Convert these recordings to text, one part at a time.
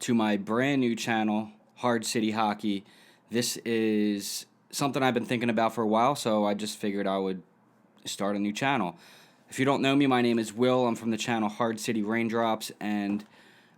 to my brand new channel, Hard City Hockey. This is something I've been thinking about for a while, so I just figured I would start a new channel. If you don't know me, my name is Will. I'm from the channel Hard City Raindrops, and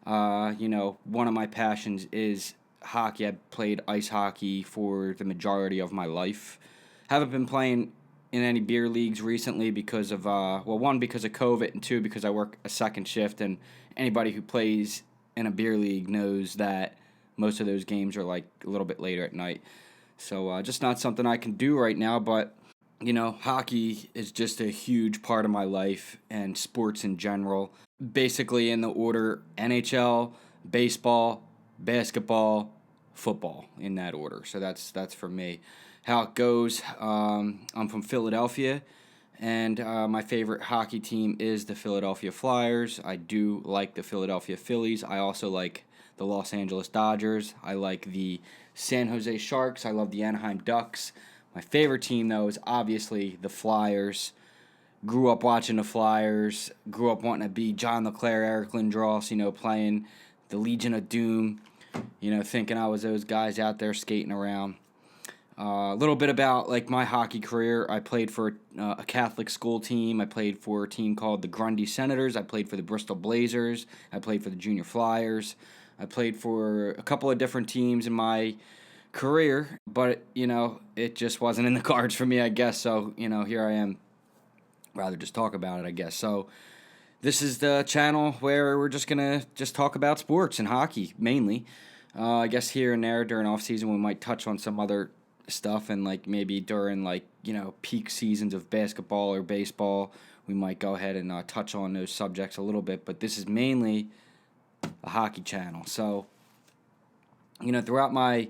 one of my passions is hockey. I've played ice hockey for the majority of my life. Haven't been playing in any beer leagues recently because of, one, because of COVID, and two, because I work a second shift, and anybody who plays in a beer league knows that most of those games are like a little bit later at night. So just not something I can do right now, but, hockey is just a huge part of my life and sports in general. Basically in the order NHL, baseball, basketball, football, in that order. So that's for me. How it goes, I'm from Philadelphia, and my favorite hockey team is the Philadelphia Flyers. I do like the Philadelphia Phillies. I also like the Los Angeles Dodgers. I like the San Jose Sharks. I love the Anaheim Ducks. My favorite team, though, is obviously the Flyers. Grew up watching the Flyers. Grew up wanting to be John LeClair, Eric Lindros, playing the Legion of Doom, thinking I was those guys out there skating around. A little bit about my my career. I played for a Catholic school team. I played for a team called the Grundy Senators. I played for the Bristol Blazers. I played for the Junior Flyers. I played for a couple of different teams in my career, but it just wasn't in the cards for me, I guess. So here I am. Rather just talk about it, I guess. So this is the channel where we're just gonna talk about sports and hockey mainly. I guess here and there during off season we might touch on some other stuff, and maybe during peak seasons of basketball or baseball we might go ahead and touch on those subjects a little bit, but this is mainly a hockey channel. So throughout my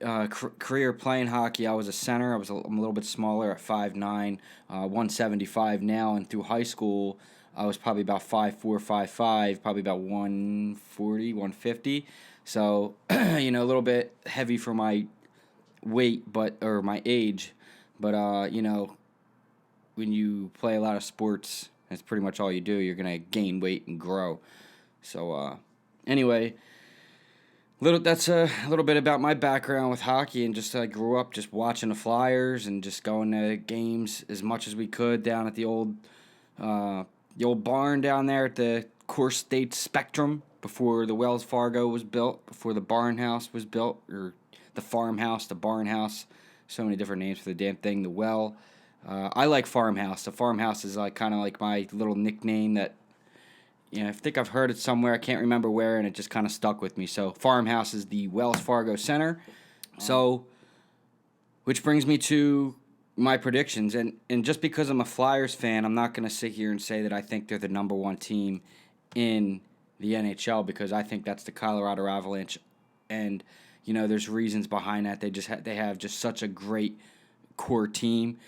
career playing hockey, I was a center. I'm a little bit smaller at 5'9", 175 now, and through high school I was probably about 5'4", 5'5", probably about 140, 150. So a little bit heavy for my weight, or my age, but when you play a lot of sports, that's pretty much all you do. You're gonna gain weight and grow. So anyway, that's a little bit about my background with hockey, and just I grew up just watching the Flyers and just going to games as much as we could down at the old barn down there at the Core State Spectrum before the Wells Fargo was built, before the barn house was built, or the farmhouse, the barn house, so many different names for the damn thing. The well, I like farmhouse. The farmhouse is kind of like my little nickname that, I think I've heard it somewhere. I can't remember where, and it just kind of stuck with me. So farmhouse is the Wells Fargo Center. So, which brings me to my predictions, and just because I'm a Flyers fan, I'm not going to sit here and say that I think they're the number one team in the NHL, because I think that's the Colorado Avalanche, and there's reasons behind that. They have just such a great core team,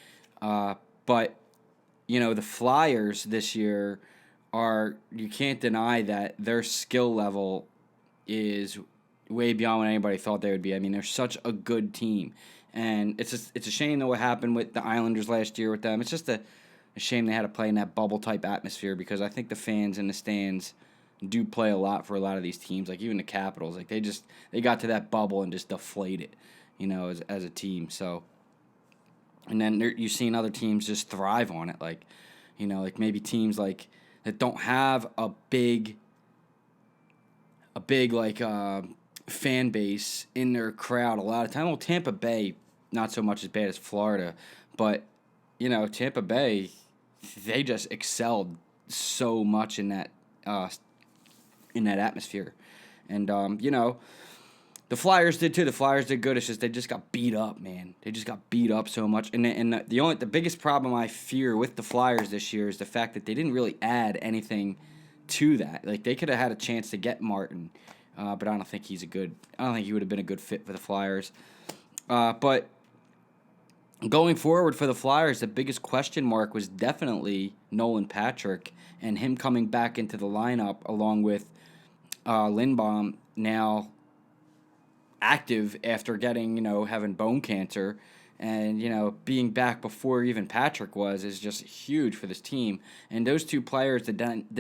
but the Flyers this year you can't deny that their skill level is way beyond what anybody thought they would be. I mean, they're such a good team, and it's a shame that what happened with the Islanders last year with them. It's just a shame they had to play in that bubble type atmosphere, because I think the fans in the stands do play a lot for a lot of these teams, even the Capitals. They got to that bubble and just deflated, as a team. So, and then you've seen other teams just thrive on it, maybe teams that don't have a big fan base in their crowd a lot of time. Well, Tampa Bay, not so much as bad as Florida, but Tampa Bay, they just excelled so much in that atmosphere. And, the Flyers did too. The Flyers did good. It's just they just got beat up, man. They just got beat up so much. And the biggest problem I fear with the Flyers this year is the fact that they didn't really add anything to that. They could have had a chance to get Martin, but I don't think he would have been a good fit for the Flyers. But going forward for the Flyers, the biggest question mark was definitely Nolan Patrick and him coming back into the lineup along with Lindbaum, now active after getting, having bone cancer, And, being back before even Patrick is just huge for this team. And those two players, the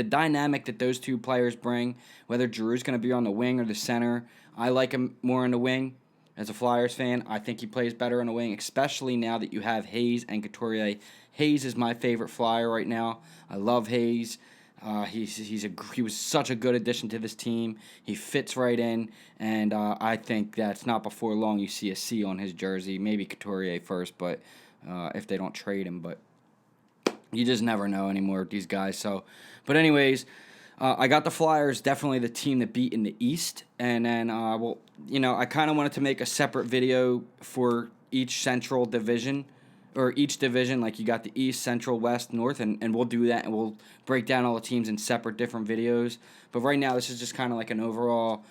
dynamic that those two players bring, whether Drew's going to be on the wing or the center, I like him more on the wing. As a Flyers fan, I think he plays better on the wing, especially now that you have Hayes and Couturier. Hayes is my favorite Flyer right now. I love Hayes. He was such a good addition to this team. He fits right in, and I think that's not before long you see a C on his jersey. Maybe Couturier first, but if they don't trade him, but you just never know anymore with these guys. So, but anyways, I got the Flyers, definitely the team that beat in the East, and then I kind of wanted to make a separate video for each Central division. Or each division, like you got the East, Central, West, North, and we'll do that, and we'll break down all the teams in separate different videos. But right now, this is just kind of like an overall,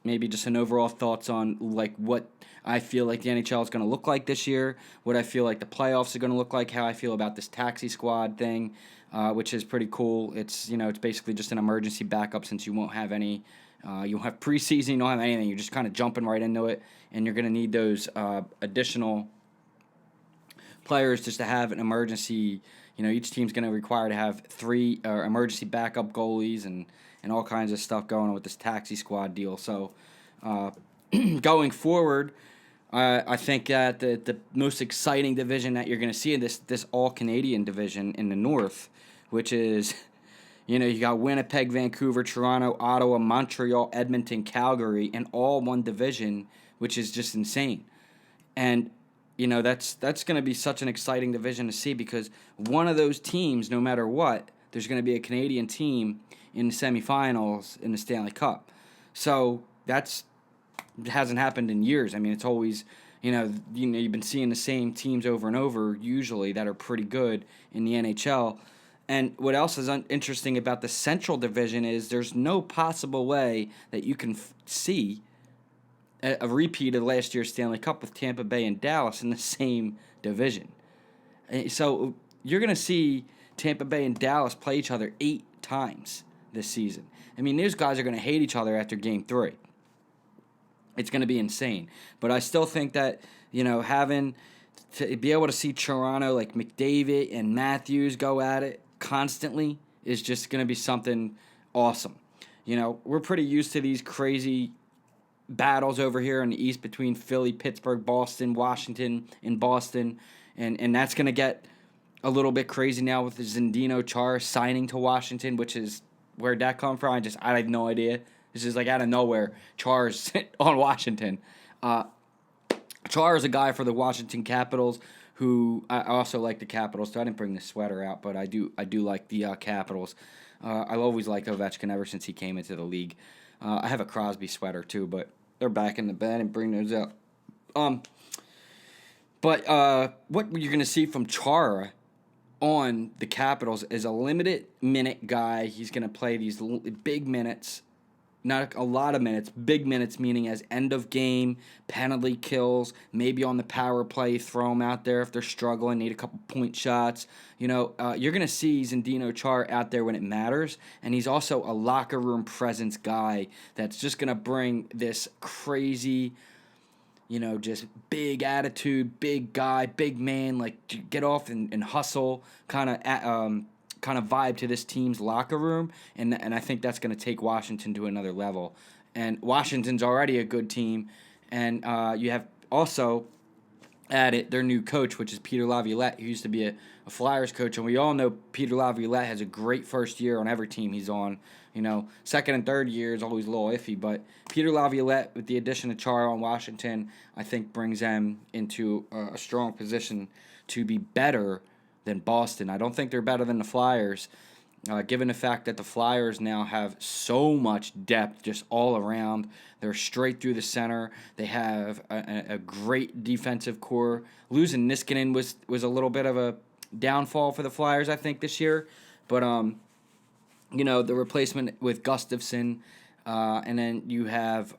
maybe just an overall thoughts on like what I feel like the NHL is going to look like this year, what I feel like the playoffs are going to look like, how I feel about this taxi squad thing, which is pretty cool. It's it's basically just an emergency backup since you won't have any. You won't have preseason, you don't have anything. You're just kind of jumping right into it, and you're going to need those additional players just to have an emergency. Each team's going to require to have 3 emergency backup goalies and all kinds of stuff going on with this taxi squad deal. So going forward, I think that the most exciting division that you're going to see in this all-Canadian division in the North, which is, you got Winnipeg, Vancouver, Toronto, Ottawa, Montreal, Edmonton, Calgary, and all one division, which is just insane. And that's going to be such an exciting division to see because one of those teams, no matter what, there's going to be a Canadian team in the semifinals in the Stanley Cup. So it hasn't happened in years. I mean, it's always, you've been seeing the same teams over and over usually that are pretty good in the NHL. And what else is interesting about the Central Division is there's no possible way that you can see a repeat of last year's Stanley Cup with Tampa Bay and Dallas in the same division. So you're going to see Tampa Bay and Dallas play each other 8 times this season. I mean, these guys are going to hate each other after Game 3. It's going to be insane. But I still think that, having to be able to see Toronto like McDavid and Matthews go at it constantly is just going to be something awesome. We're pretty used to these crazy battles over here in the East between Philly, Pittsburgh, Boston, Washington, and Boston. And that's going to get a little bit crazy now with the Zdeno Chara signing to Washington, which is where'd that come from? I have no idea. This is like out of nowhere. Chara's on Washington. Chara's a guy for the Washington Capitals who I also like the Capitals. So I didn't bring the sweater out, but I do like the Capitals. I've always liked Ovechkin ever since he came into the league. I have a Crosby sweater too, but they're back in the bed and bring those out. But what you're going to see from Chara on the Capitals is a limited minute guy. He's going to play these big minutes, not a lot of minutes, big minutes meaning as end of game, penalty kills, maybe on the power play, throw them out there if they're struggling, need a couple point shots. You're going to see Zdeno Chara out there when it matters, and he's also a locker room presence guy that's just going to bring this crazy, just big attitude, big guy, big man, like get off and hustle kind of vibe to this team's locker room, and I think that's going to take Washington to another level. And Washington's already a good team, and you have also added their new coach, which is Peter Laviolette, who used to be a Flyers coach, and we all know Peter Laviolette has a great first year on every team he's on. Second and third year is always a little iffy, but Peter Laviolette, with the addition of Chara on Washington, I think brings them into a strong position to be better than Boston. I don't think they're better than the Flyers, given the fact that the Flyers now have so much depth just all around. They're straight through the center. They have a great defensive core. Losing Niskanen was a little bit of a downfall for the Flyers, I think, this year. But, the replacement with Gustafsson, and then you have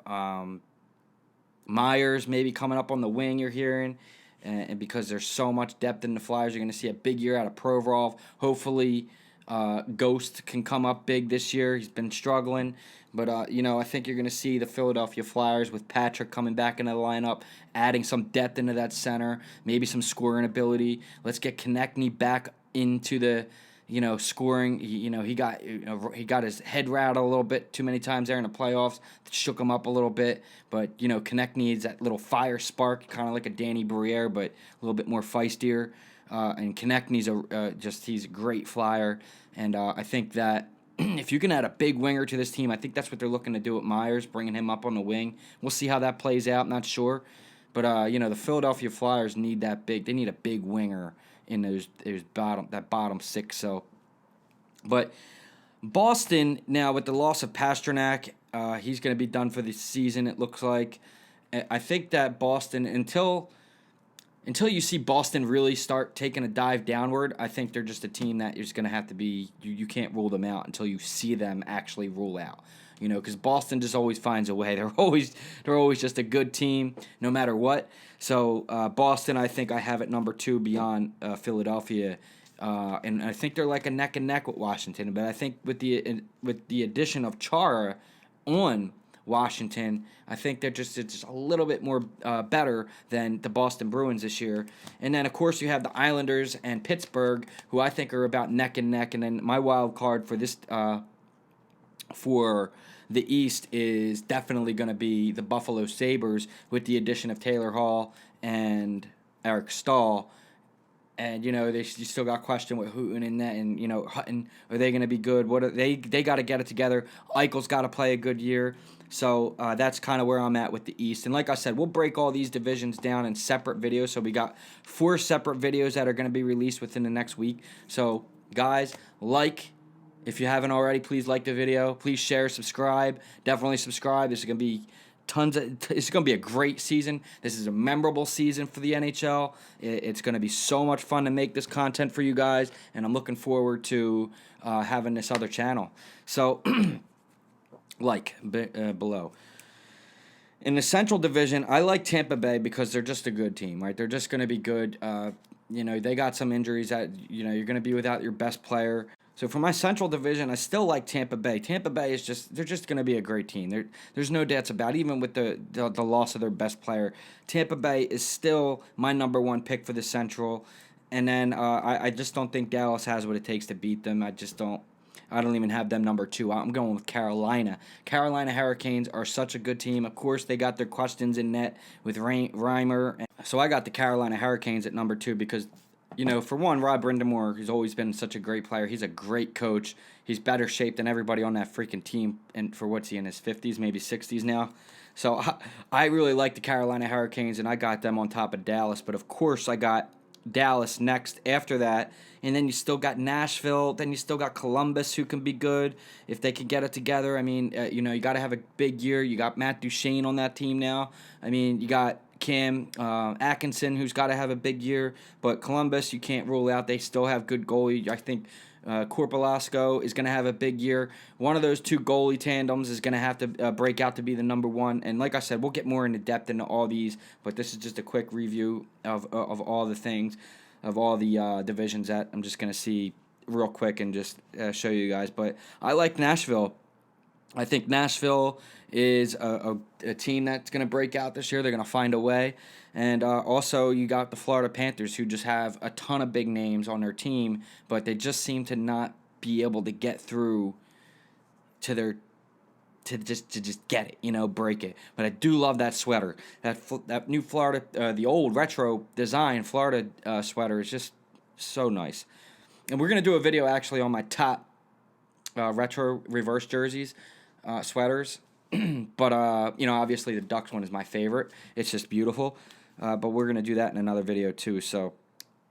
Myers maybe coming up on the wing, you're hearing. And because there's so much depth in the Flyers, you're going to see a big year out of Provorov. Hopefully, Ghost can come up big this year. He's been struggling. But, I think you're going to see the Philadelphia Flyers with Patrick coming back into the lineup, adding some depth into that center, maybe some scoring ability. Let's get Konechny back into the, scoring. He got his head rattled a little bit too many times there in the playoffs. Shook him up a little bit. But, Konechny is that little fire spark, kind of like a Danny Briere, but a little bit more feistier. And Konechny's he's a great flyer. And I think that if you can add a big winger to this team, I think that's what they're looking to do with Myers, bringing him up on the wing. We'll see how that plays out. Not sure, but the Philadelphia Flyers need that big. They need a big winger in those bottom six. So, but Boston now with the loss of Pasternak, he's going to be done for the season. It looks like. I think that Boston until you see Boston really start taking a dive downward, I think they're just a team that is going to have to be, you can't rule them out until you see them actually rule out. Because Boston just always finds a way. They're always just a good team no matter what. So Boston, I think I have at number 2 beyond Philadelphia. And I think they're like a neck and neck with Washington. But I think with the addition of Chara on Washington, I think they're just a little bit more better than the Boston Bruins this year. And then, of course, you have the Islanders and Pittsburgh, who I think are about neck and neck. And then my wild card for this for the East is definitely going to be the Buffalo Sabres with the addition of Taylor Hall and Eric Stahl. And, you still got question with Hooten and that, and, Hutton, are they going to be good? What are they got to get it together. Eichel's got to play a good year. So that's kind of where I'm at with the East. And like I said, we'll break all these divisions down in separate videos. So we got 4 separate videos that are going to be released within the next week. So, guys, if you haven't already, please like the video. Please share, subscribe. Definitely subscribe. This is going to be it's going to be a great season. This is a memorable season for the NHL. It's going to be so much fun to make this content for you guys, and I'm looking forward to having this other channel. So, below. In the Central Division, I like Tampa Bay because they're just a good team, right? They're just going to be good. They got some injuries that, you're going to be without your best player. So for my Central Division, I still like Tampa Bay. Tampa Bay they're just going to be a great team. There's no doubts about it. Even with the loss of their best player, Tampa Bay is still my number 1 pick for the Central. And then I just don't think Dallas has what it takes to beat them. I don't even have them number 2. I'm going with Carolina. Carolina Hurricanes are such a good team. Of course, they got their questions in net with Reimer. So I got the Carolina Hurricanes at number 2 because, for one, Rod Brind'Amour has always been such a great player. He's a great coach. He's better shaped than everybody on that freaking team. And for what's he in his 50s, maybe 60s now? So I really like the Carolina Hurricanes, and I got them on top of Dallas. But, of course, I got Dallas next after that. And then you still got Nashville. Then you still got Columbus, who can be good if they can get it together. I mean, you got to have a big year. You got Matt Duchene on that team now. I mean, you got Cam Atkinson, who's got to have a big year. But Columbus, you can't rule out. They still have good goalie. I think Korpalasko is going to have a big year. One of those 2 goalie tandems is going to have to break out to be the number 1. And like I said, we'll get more into depth into all these. But this is just a quick review of all the things, of all the divisions that I'm just going to see real quick and just show you guys. But I like Nashville. I think Nashville is a team that's going to break out this year. They're going to find a way. And also you got the Florida Panthers, who just have a ton of big names on their team, but they just seem to not be able to get through to just get it, break it. But I do love that sweater. That new Florida, the old retro design Florida sweater is just so nice. And we're going to do a video actually on my top retro reverse jerseys, sweaters. But, obviously the Ducks one is my favorite. It's just beautiful. But we're going to do that in another video too. So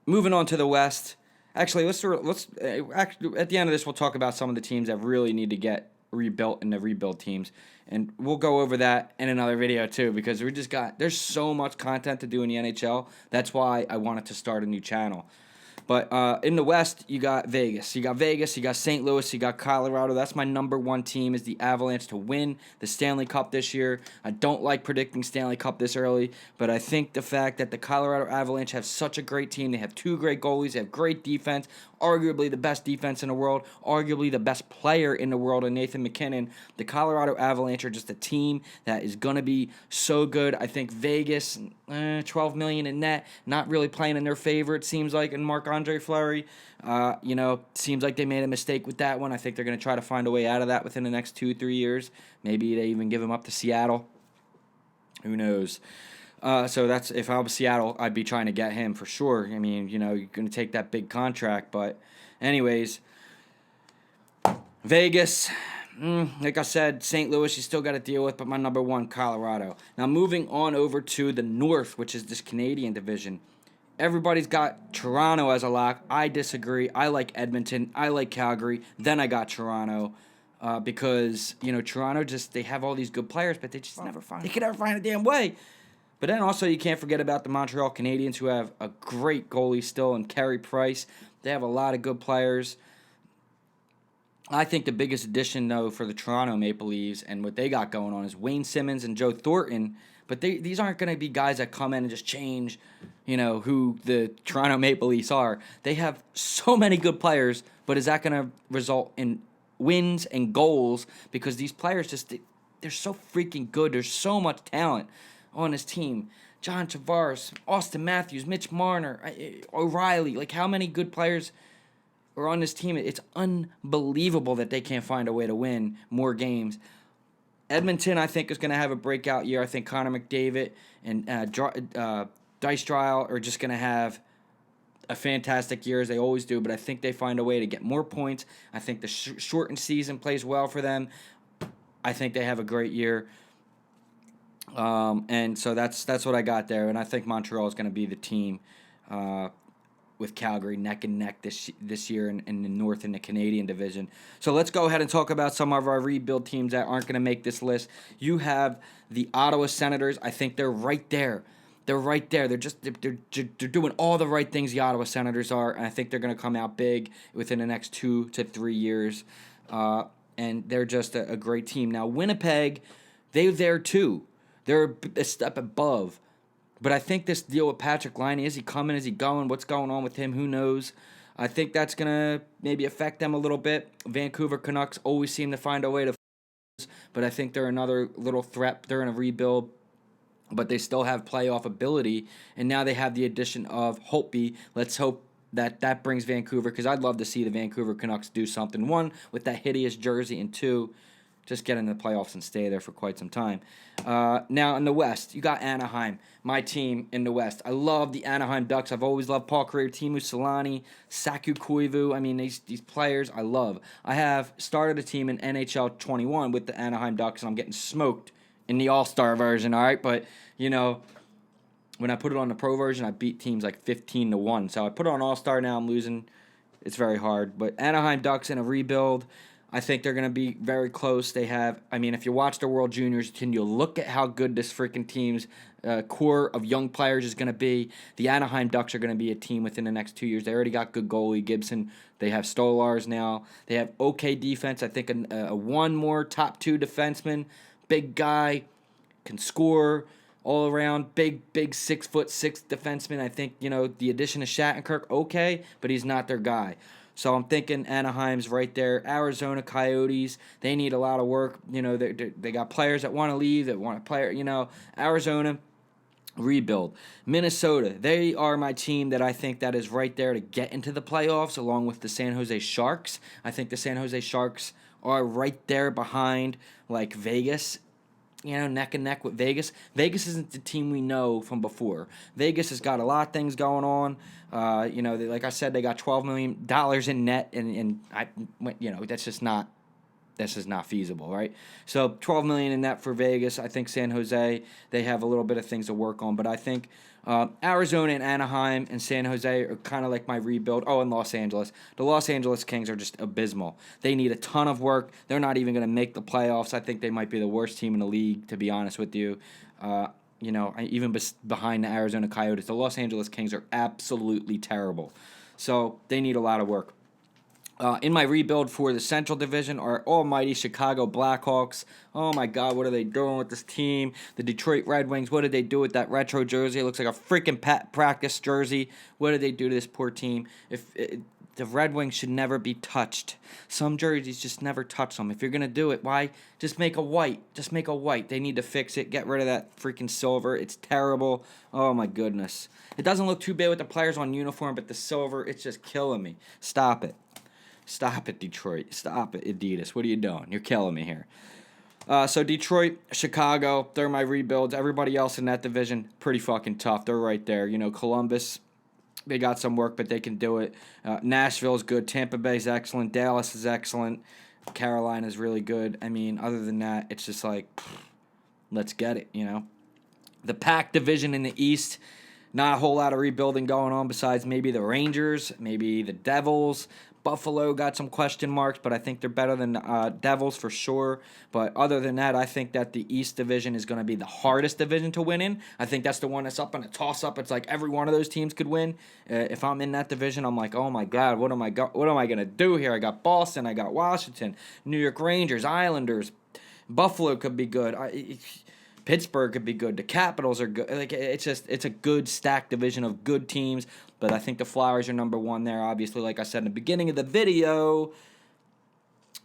moving on to the West. Actually, let's at the end of this, we'll talk about some of the teams that really need to get rebuilt in the rebuild teams. And we'll go over that in another video too, because there's so much content to do in the NHL. That's why I wanted to start a new channel. But in the West, you got Vegas. You got St. Louis, you got Colorado. That's my number one team is the Avalanche to win the Stanley Cup this year. I don't like predicting Stanley Cup this early, but I think the fact that the Colorado Avalanche have such a great team, they have two great goalies, they have great defense, arguably the best defense in the world, arguably the best player in the world in Nathan MacKinnon. The Colorado Avalanche are just a team that is going to be so good. I think Vegas, $12 million in net, not really playing in their favor, it seems like, in Marc-Andre Fleury. Seems like they made a mistake with that one. I think they're going to try to find a way out of that within the next 2-3 years. Maybe they even give him up to Seattle. Who knows? So that's, if I was Seattle, I'd be trying to get him for sure. I mean, you're going to take that big contract. But anyways, Vegas, like I said, St. Louis, you still got to deal with, but my number one, Colorado. Now moving on over to the North, which is this Canadian division. Everybody's got Toronto as a lock. I disagree. I like Edmonton. I like Calgary. Then I got Toronto. Because, Toronto they have all these good players, but they just they can never find a damn way. But then also you can't forget about the Montreal Canadiens, who have a great goalie still in Carey Price. They have a lot of good players. I think the biggest addition, though, for the Toronto Maple Leafs and what they got going on is Wayne Simmons and Joe Thornton. But these aren't going to be guys that come in and just change, who the Toronto Maple Leafs are. They have so many good players, but is that going to result in wins and goals? Because these players they're so freaking good. There's so much talent on this team. John Tavares, Austin Matthews, Mitch Marner, O'Reilly. Like, how many good players are on this team? It's unbelievable that they can't find a way to win more games. Edmonton, I think, is going to have a breakout year. I think Connor McDavid and Dijkstral are just going to have a fantastic year, as they always do, but I think they find a way to get more points. I think the shortened season plays well for them. I think they have a great year. And so that's what I got there, and I think Montreal is going to be the team with Calgary neck and neck this year in the North in the Canadian division. So let's go ahead and talk about some of our rebuild teams that aren't going to make this list. You have the Ottawa Senators. I think they're right there. They're right there. They're doing all the right things the Ottawa Senators are, and I think they're going to come out big within the next 2 to 3 years. And they're just a great team. Now, Winnipeg, they're there too. They're a step above. But I think this deal with Patrick Laine, is he coming? Is he going? What's going on with him? Who knows? I think that's going to maybe affect them a little bit. Vancouver Canucks always seem to find a way to, but I think they're another little threat. They're in a rebuild, but they still have playoff ability. And now they have the addition of Holtby. Let's hope that brings Vancouver, because I'd love to see the Vancouver Canucks do something. One, with that hideous jersey, and two, just get in the playoffs and stay there for quite some time. Now, in the West, you got Anaheim, my team in the West. I love the Anaheim Ducks. I've always loved Paul Kariya, Teemu Selanne, Saku Koivu. I mean, these players I love. I have started a team in NHL 21 with the Anaheim Ducks, and I'm getting smoked in the All-Star version, all right? But, when I put it on the pro version, I beat teams like 15-1. So I put it on All-Star now, I'm losing. It's very hard. But Anaheim Ducks in a rebuild, I think they're going to be very close. They have, if you watch the World Juniors, can you look at how good this freaking team's core of young players is going to be? The Anaheim Ducks are going to be a team within the next 2 years. They already got good goalie Gibson. They have Stolars now. They have okay defense. I think a one more top 2 defenseman, big guy, can score all around, big 6'6" defenseman. I think, the addition of Shattenkirk, okay, but he's not their guy. So I'm thinking Anaheim's right there. Arizona Coyotes, they need a lot of work. They got players that want to leave, that want to play. Arizona, rebuild. Minnesota, they are my team that I think that is right there to get into the playoffs, along with the San Jose Sharks. I think the San Jose Sharks are right there behind, like, Vegas, neck and neck with Vegas. Vegas isn't the team we know from before. Vegas has got a lot of things going on. Like I said, they got $12 million in net, and that's just not feasible, right? So $12 million in net for Vegas. I think San Jose, they have a little bit of things to work on, but I think Arizona and Anaheim and San Jose are kind of like my rebuild. Oh, and Los Angeles. The Los Angeles Kings are just abysmal. They need a ton of work. They're not even going to make the playoffs. I think they might be the worst team in the league, to be honest with you. Even behind the Arizona Coyotes, the Los Angeles Kings are absolutely terrible. So they need a lot of work. In my rebuild for the Central Division are almighty Chicago Blackhawks. Oh my God, what are they doing with this team? The Detroit Red Wings, what did they do with that retro jersey? It looks like a freaking practice jersey. What did they do to this poor team? The Red Wings should never be touched. Some jerseys just never touch them. If you're going to do it, why? Just make a white. Just make a white. They need to fix it. Get rid of that freaking silver. It's terrible. Oh, my goodness. It doesn't look too bad with the players on uniform, but the silver, it's just killing me. Stop it. Stop it, Detroit. Stop it, Adidas. What are you doing? You're killing me here. So Detroit, Chicago, they're my rebuilds. Everybody else in that division, pretty fucking tough. They're right there. Columbus, they got some work, but they can do it. Nashville's good. Tampa Bay's excellent. Dallas is excellent. Carolina's really good. I mean, other than that, it's just like, let's get it, The Pac division in the East, not a whole lot of rebuilding going on besides maybe the Rangers, maybe the Devils. Buffalo got some question marks, but I think they're better than Devils for sure. But other than that, I think that the East Division is going to be the hardest division to win in. I think that's the one that's up in a toss-up. It's like every one of those teams could win. If I'm in that division, I'm like, oh my God, what am I going to do here? I got Boston, I got Washington, New York Rangers, Islanders. Buffalo could be good. Pittsburgh could be good. The Capitals are good. It's a good stacked division of good teams. But I think the Flyers are number one there, obviously, like I said in the beginning of the video.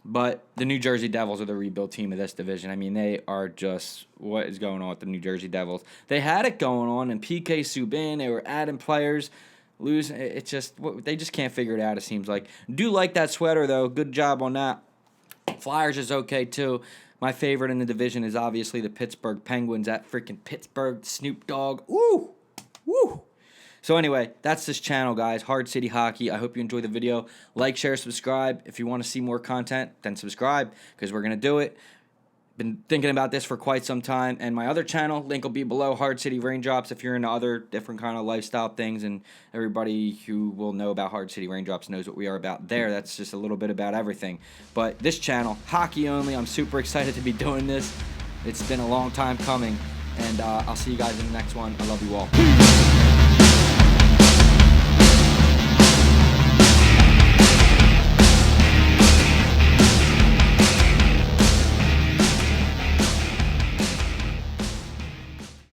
But the New Jersey Devils are the rebuild team of this division. I mean, they are just, what is going on with the New Jersey Devils? They had it going on, and PK Subban, they were adding players, losing. It's just, they just can't figure it out, it seems like. Do like that sweater, though. Good job on that. Flyers is okay, too. My favorite in the division is obviously the Pittsburgh Penguins. That freaking Pittsburgh Snoop Dogg. Woo! Woo! So anyway, that's this channel, guys. Hard City Hockey. I hope you enjoyed the video. Like, share, subscribe. If you want to see more content, then subscribe, because we're going to do it. Been thinking about this for quite some time. And my other channel, link will be below, Hard City Raindrops, if you're into other different kind of lifestyle things. And everybody who will know about Hard City Raindrops knows what we are about there. That's just a little bit about everything. But this channel, hockey only, I'm super excited to be doing this. It's been a long time coming. And I'll see you guys in the next one. I love you all.